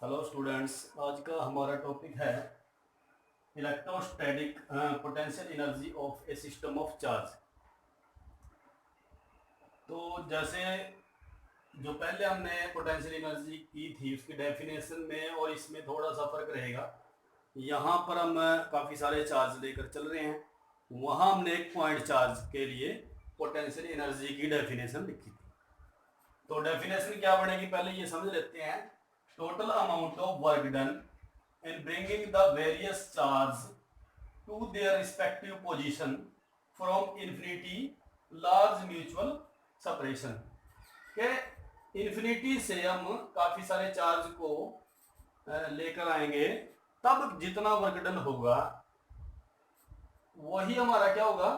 Hello students, आज का हमारा टॉपिक है electrostatic potential energy of a system of charge. तो जैसे जो पहले हमने पोटेंशियल एनर्जी की थी उसकी डेफिनेशन में और इसमें थोड़ा सा फर्क रहेगा। यहाँ पर हम काफ़ी सारे चार्ज लेकर चल रहे हैं, वहाँ हमने एक पॉइंट चार्ज के लिए पोटेंशियल एनर्जी की डेफिनेशन लिखी थी। तो डेफिनेशन क्या बनेगी पहले ये समझ लेते हैं। Total amount of work done in bringing the various charge to their respective position from infinity large mutual separation के इन्फिनिटी से हम काफी सारे चार्ज को लेकर आएंगे, तब जितना वर्क डन होगा वही हमारा क्या होगा,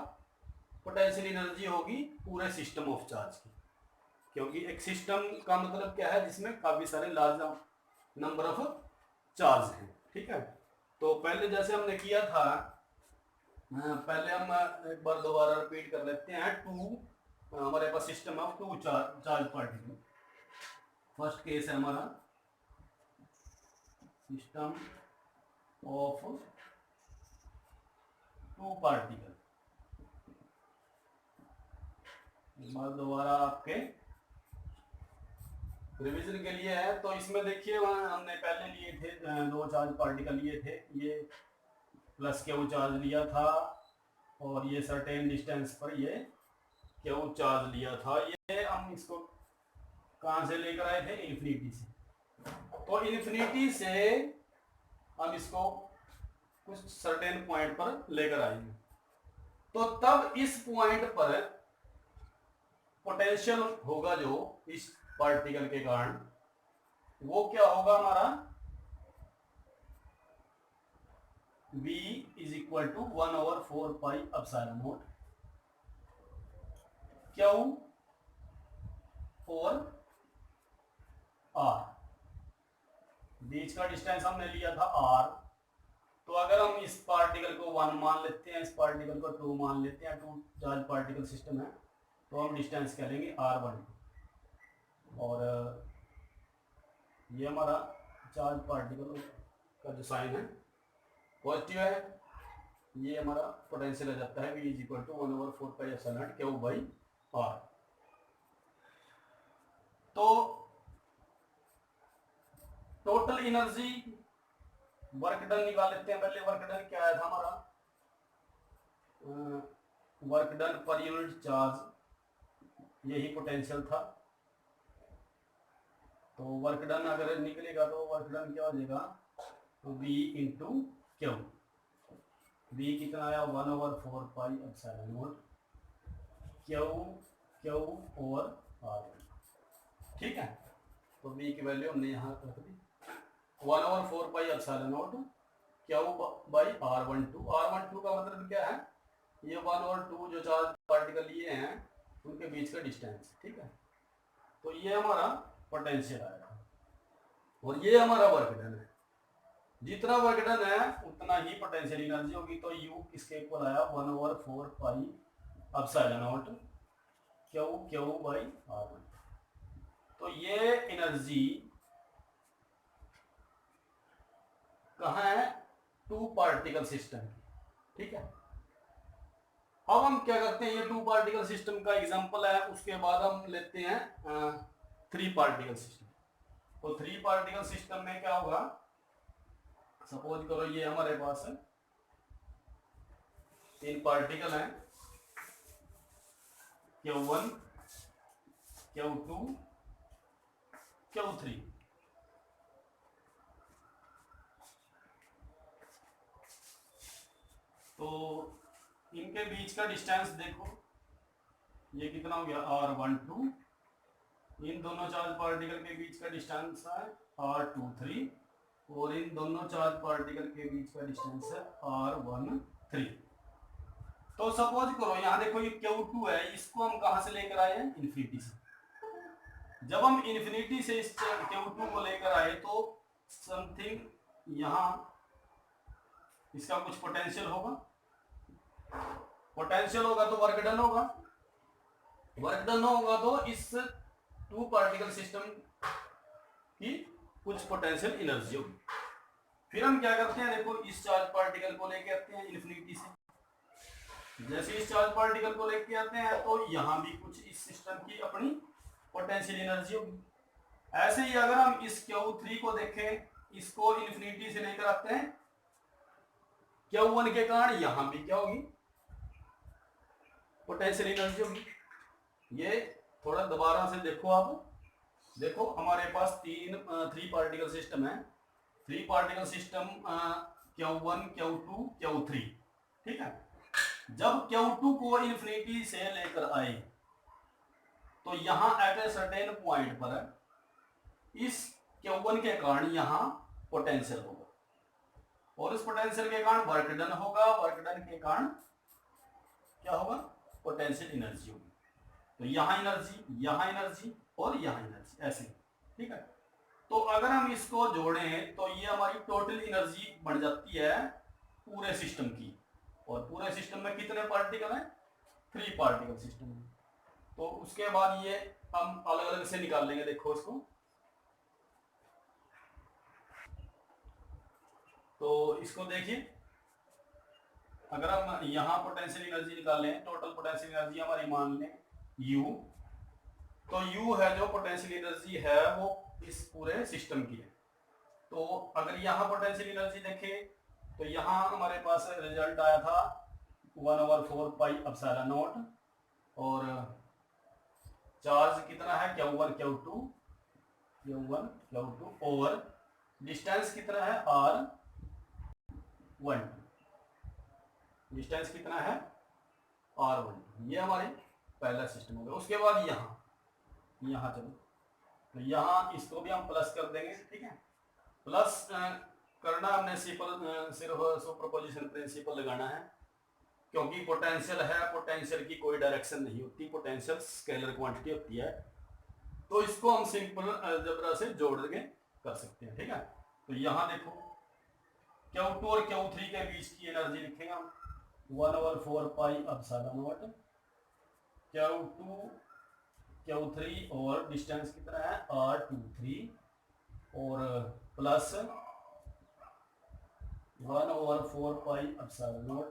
पोटेंशियल एनर्जी होगी पूरे सिस्टम ऑफ चार्ज की। क्योंकि एक सिस्टम का मतलब क्या है, जिसमें काफी सारे लार्ज नंबर ऑफ चार्ज हैं। ठीक है, तो पहले जैसे हमने किया था, पहले हम एक बार दोबारा रिपीट कर लेते हैं। हमारे पास system of two charge particle. First case है हमारा सिस्टम ऑफ टू पार्टिकल। एक बार दोबारा आपके रिवीजन के लिए है। तो इसमें देखिए, वहाँ हमने पहले लिए थे दो चार्ज पार्टिकल लिए थे, ये प्लस क्यू चार्ज लिया था और ये सर्टेन डिस्टेंस पर ये क्यू चार्ज लिया था। ये हम इसको कहाँ से लेकर आए थे, इन्फिनिटी से। तो इन्फिनिटी से हम इसको कुछ सर्टेन पॉइंट पर लेकर आएंगे, तो तब इस पॉइंट पर पोटेंशियल होगा जो इस पार्टिकल के कारण, वो क्या होगा हमारा, V is equal to 1/4 pi epsilon nought Q और R। बीच का डिस्टेंस हमने लिया था R। तो अगर हम इस पार्टिकल को 1 मान लेते हैं, इस पार्टिकल को 2 मान लेते हैं, 2 चार्ज पार्टिकल सिस्टम है, तो हम डिस्टेंस कह लेंगे R1। और ये हमारा चार्ज पार्टिकल का जो साइन है पॉजिटिव है, ये हमारा पोटेंशियल आ जाता है V is equal to 1/4 pi epsilon nought Q by R। तो टोटल एनर्जी वर्क डन निकाल लेते हैं। पहले वर्क डन क्या आया था हमारा, work done per unit charge, यही पोटेंशियल था। तो वर्क डन अगर निकलेगा तो वर्क डन क्या हो जाएगा, V इंटू क्यू। V कितना आया, 1/4 पाई एप्सिलॉन नॉट क्यू और R। ठीक है, तो V की वैल्यू हमने यहाँ रख दी, 1/4 pi epsilon not Q by R12। R12 का मतलब क्या है, ये 1 और 2 जो चार्ज पार्टिकल लिए हैं उनके बीच का डिस्टेंस। ठीक है, तो ये हमारा पोटेंशियल आएगा और ये हमारा वर्क डन है। जितना वर्क डन है उतना ही पोटेंशियल एनर्जी होगी। तो U किसके इक्वल आया, 1/4 pi epsilon not Q by R1। तो ये एनर्जी कहाँ है, टू पार्टिकल सिस्टम की। ठीक है, अब हम क्या करते हैं, ये टू पार्टिकल सिस्टम का एग्जांपल है, उसके बाद हम लेते हैं 3 पार्टिकल सिस्टम। तो 3 पार्टिकल सिस्टम में क्या होगा, सपोज करो ये हमारे पास है 3 पार्टिकल हैं, Q1 Q2 Q3। तो इनके बीच का डिस्टेंस देखो, ये कितना हो गया, R12। इन दोनों चार्ज पार्टिकल के बीच का डिस्टेंस है R23 और इन दोनों चार्ज पार्टिकल के बीच का डिस्टेंस है R13। तो सपोज करो यहाँ देखो ये Q2 है, इसको हम कहां से लेकर आए हैं, इन्फिनिटी से। जब हम इन्फिनिटी से इस Q2 को लेकर आए तो समथिंग यहाँ इसका कुछ पोटेंशियल होगा, पोटेंशियल होगा तो वर्क डन होगा, वर्क डन होगा तो इस टू पार्टिकल सिस्टम की कुछ पोटेंशियल एनर्जी होगी। फिर हम क्या करते हैं, देखो इस चार्ज पार्टिकल को लेके आते हैं इन्फिनिटी से। जैसे इस चार्ज पार्टिकल को लेके आते हैं तो यहाँ भी कुछ इस सिस्टम की अपनी पोटेंशियल एनर्जी होगी। ऐसे ही अगर हम इस Q3 को देखें, इसको इन्फिनिटी से लेकर आते हैं Q1 के कारण यहां भी क्या होगी, पोटेंशियल एनर्जी होगी। ये थोड़ा दोबारा से देखो आप, देखो हमारे पास थ्री पार्टिकल सिस्टम है। Three particle system Q1 Q2 Q3, ठीक है। जब Q2 को इन्फिनिटी से लेकर आए तो यहां एट ए सर्टेन पॉइंट पर इस Q1 के कारण यहां पोटेंशियल होगा, और इस पोटेंशियल के कारण वर्क डन होगा, वर्क डन के कारण क्या होगा, पोटेंशियल एनर्जी होगी। तो यहां एनर्जी और यहां एनर्जी, ऐसे, ठीक है। तो अगर हम इसको जोड़ें तो ये हमारी टोटल एनर्जी बन जाती है पूरे सिस्टम की। और पूरे सिस्टम में कितने पार्टिकल हैं, 3 पार्टिकल सिस्टम में। तो उसके बाद ये हम अलग अलग से निकाल लेंगे, देखो इसको। तो इसको देखिए, अगर हम यहाँ पोटेंशियल एनर्जी निकाल लें, टोटल पोटेंशियल एनर्जी हमारी मान लें U, तो U है जो पोटेंशियल एनर्जी है वो इस पूरे सिस्टम की है। तो अगर यहाँ पोटेंशियल एनर्जी देखें तो यहाँ हमारे पास रिजल्ट आया था 1/4 पाई एप्सिलॉन नॉट, और चार्ज कितना है Q1 Q2 और डिस्टेंस कितना है R1, डिस्टेंस कितना है R1। ये हमारे पहला सिस्टम हो गया। उसके बाद यहाँ चलो, तो यहाँ इसको भी हम प्लस कर देंगे, ठीक है। प्लस करना हमने सिर्फ सुपरपोजिशन प्रिंसिपल लगाना है, क्योंकि पोटेंशियल है, पोटेंशियल की कोई डायरेक्शन नहीं होती, पोटेंशियल स्केलर क्वांटिटी होती है। तो इसको हम सिंपल अलजेब्रा से जोड़ के कर सकते हैं, ठीक है। तो यहाँ देखो Q2 और Q3 के बीच की एनर्जी लिखेंगे हम 1/4 pi epsilon not Q2 Q3, और डिस्टेंस कितना है R23, और प्लस 1/4 पाई एप्सिलॉन नॉट।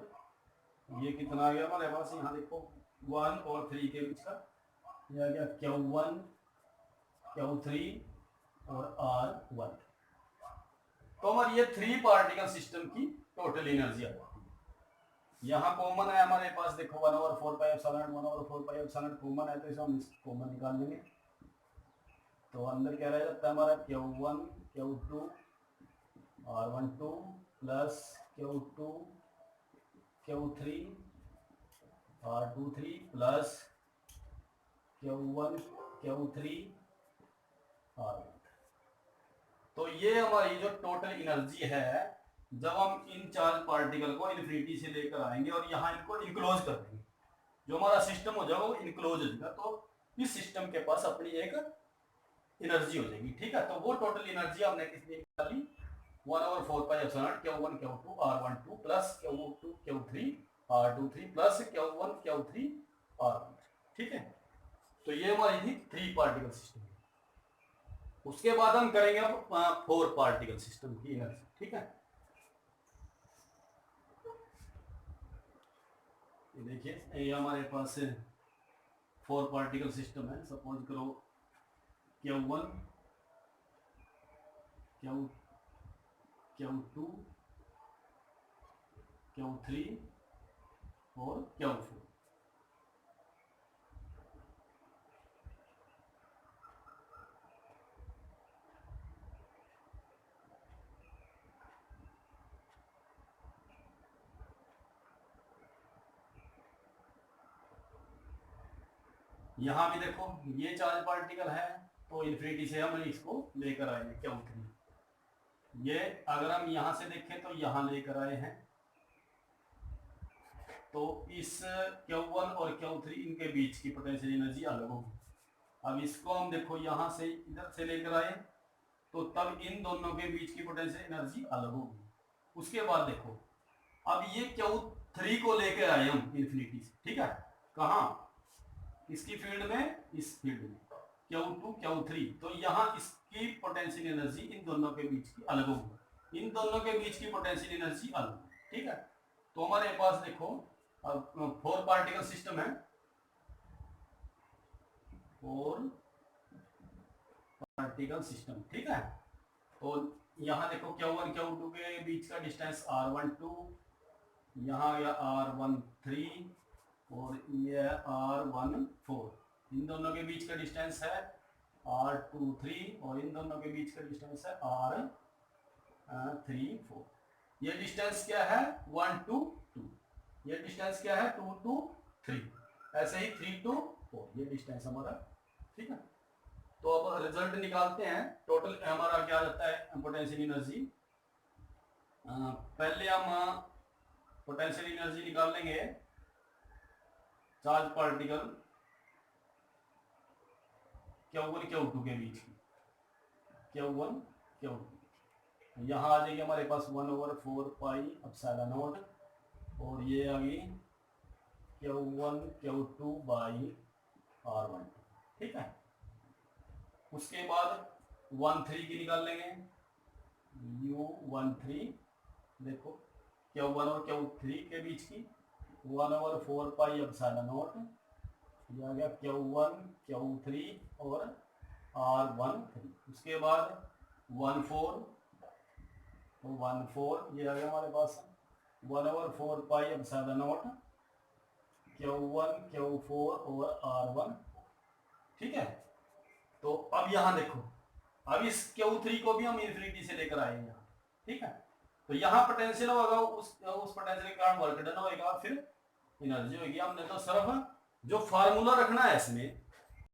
ये कितना आ गया हमारे पास, यहाँ देखो 1 और 3 के बीच का, ये आ गया Q1 Q3 और R1। तो हमारी ये 3 पार्टिकल सिस्टम की टोटल एनर्जी आ जाती है। यहाँ कॉमन है हमारे पास, देखो 1/4 pi epsilon 1/4 pi epsilon common है, तो इसे हम कॉमन निकाल लेंगे। तो अंदर क्या रह जाता है हमारा Q1 Q2 R12 plus Q2 Q3 R23 plus Q1 Q3 R1। तो ये हमारी जो टोटल एनर्जी है, जब हम इन चार्ज पार्टिकल को इन्फिनिटी से लेकर आएंगे और यहाँ इनको इनक्लोज कर देंगे, जो हमारा सिस्टम हो जाएगा वो इनक्लोज हो जाएगा, तो इस सिस्टम के पास अपनी एक एनर्जी हो जाएगी, ठीक है। तो वो टोटल एनर्जी हमने कितनी निकाली, 1/4 pi epsilon Q1 Q2 R12 plus Q2 Q3 R23 plus Q1 Q3 R1, ठीक है। तो ये हमारी थी 3 पार्टिकल सिस्टम। उसके बाद हम करेंगे अब 4 पार्टिकल सिस्टम की एनर्जी, ठीक है। ये देखिए, ये हमारे पास 4 पार्टिकल सिस्टम है। सपोज करो Q1 Q2 Q3 और Q4। यहाँ भी देखो ये चार्ज पार्टिकल है, तो इन्फिनिटी से हम इसको लेकर आएंगे Q3। ये अगर हम यहाँ से देखें तो यहाँ लेकर आए हैं, तो इस Q1 और Q3 इनके बीच की पोटेंशियल एनर्जी अलग होगी। अब इसको हम देखो यहाँ से इधर से लेकर आए, तो तब इन दोनों के बीच की पोटेंशियल एनर्जी अलग होगी। उसके बाद देखो, अब ये Q3 को लेकर आए हम इन्फिनिटी से, ठीक है। कहाँ, इसकी फील्ड में, इस फील्ड में, Q2 Q3, तो यहाँ इसकी पोटेंशियल एनर्जी इन दोनों के बीच की अलग होगी, इन दोनों के बीच की पोटेंशियल एनर्जी अलग, ठीक है। तो हमारे पास देखो अब 4 पार्टिकल सिस्टम है, 4 पार्टिकल सिस्टम, ठीक है। तो यहाँ देखो Q1 Q2 के बीच का डिस्टेंस R12, यहाँ गया R13 और ये R14, इन दोनों के बीच का डिस्टेंस है R23 और इन दोनों के बीच का डिस्टेंस है R34। ये डिस्टेंस क्या है 1 to 2, ये डिस्टेंस क्या है 2 to 3, ऐसे ही 3 to 4 ये डिस्टेंस हमारा, ठीक है। तो अब रिजल्ट निकालते हैं, टोटल हमारा क्या आता है पोटेंशियल एनर्जी। पहले हम पोटेंशियल एनर्जी निकाल लेंगे चार्ज पार्टिकल Q1 Q2 के बीच की, Q1 Q2 यहाँ आ जाएगी हमारे पास 1/4 पाई एप्सिलॉन नॉट, और ये आ गई Q1 Q2 बाई R12, ठीक है। उसके बाद 1/3 की निकाल लेंगे, U13 देखो Q1 और Q3 के बीच की 1/4 पाई एप्सिलॉन नॉट, ये आ गया Q1 Q3 और R13। उसके बाद 1/4 ये आ गया हमारे पास 1/4 pi epsilon not Q1 Q4 और R1, ठीक है। तो अब यहाँ देखो, अब इस Q3 को भी हम इन्फिनिटी से लेकर आए यहाँ, ठीक है। तो यहाँ पोटेंशियल होगा, उस पोटेंशियल के कारण वर्क डन होगा, फिर एनर्जी होगी। हमने तो सिर्फ जो फार्मूला रखना है इसमें,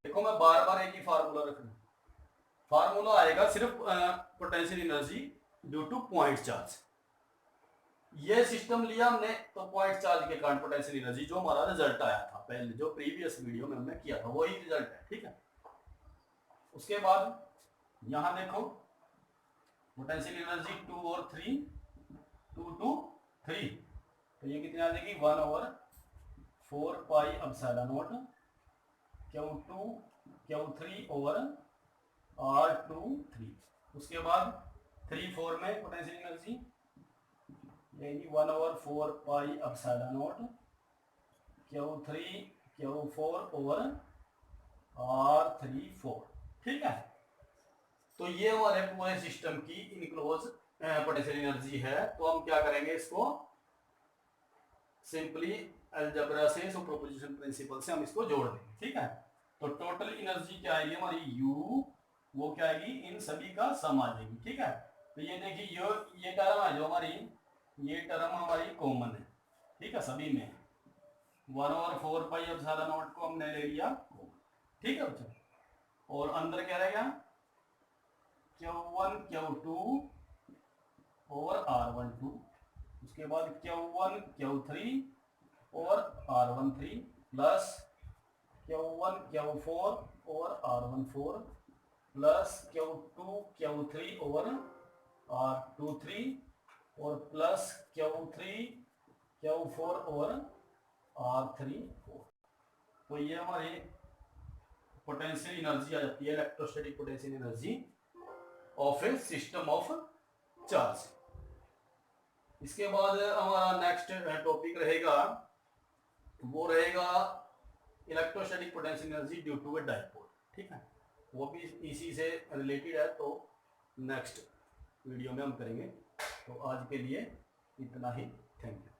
देखो मैं बार बार एक ही फार्मूला रखना, फार्मूला आएगा सिर्फ potential energy due two point charge. ये सिस्टम लिया हमने तो पॉइंट चार्ज के कारण पोटेंशियल एनर्जी, जो हमारा रिजल्ट आया था पहले जो प्रीवियस वीडियो में हमने किया था वही रिजल्ट है, ठीक है। उसके बाद यहां देखो पोटेंशियल एनर्जी 2 और 3, 2 to 3, तो ये कितनी आ जाएगी 1/4 pi epsilon not Q2 Q3 over R23। उसके बाद 3/4 में पोटेंशियल एनर्जी यानी 1/4 pi epsilon not Q3 Q4 over R34, ठीक है। तो ये हमारे पूरे सिस्टम की इनक्लोज पोटेंशियल एनर्जी है। तो हम क्या करेंगे, इसको सिंपली अलजेब्रा से सुपरपोजिशन प्रिंसिपल से हम इसको जोड़ देंगे, ठीक है। तो टोटल एनर्जी क्या आएगी हमारी U, वो क्या आएगी इन सभी का सम आ जाएगी, ठीक है। तो ये देखिए ये टर्म है जो हमारी, ये टर्म हमारी कॉमन है, ठीक है, सभी में 1/4 पाई एप्सिलॉन नॉट को हमने ले लिया, ठीक है बच्चों। और अंदर क्या रहेगा Q1 Q2 और R12, उसके बाद Q1 Q3 और R13 प्लस Q1 Q4 और R14 प्लस Q2 Q3 और R23 और प्लस Q3 Q4 और R34। तो ये हमारे पोटेंशियल एनर्जी आ जाती है, electrostatic potential energy of a system of charge. इसके बाद हमारा नेक्स्ट टॉपिक रहेगा, वो रहेगा electrostatic potential energy due to a dipole, ठीक है। वो भी इसी से रिलेटेड है, तो नेक्स्ट वीडियो में हम करेंगे। तो आज के लिए इतना ही, थैंक यू।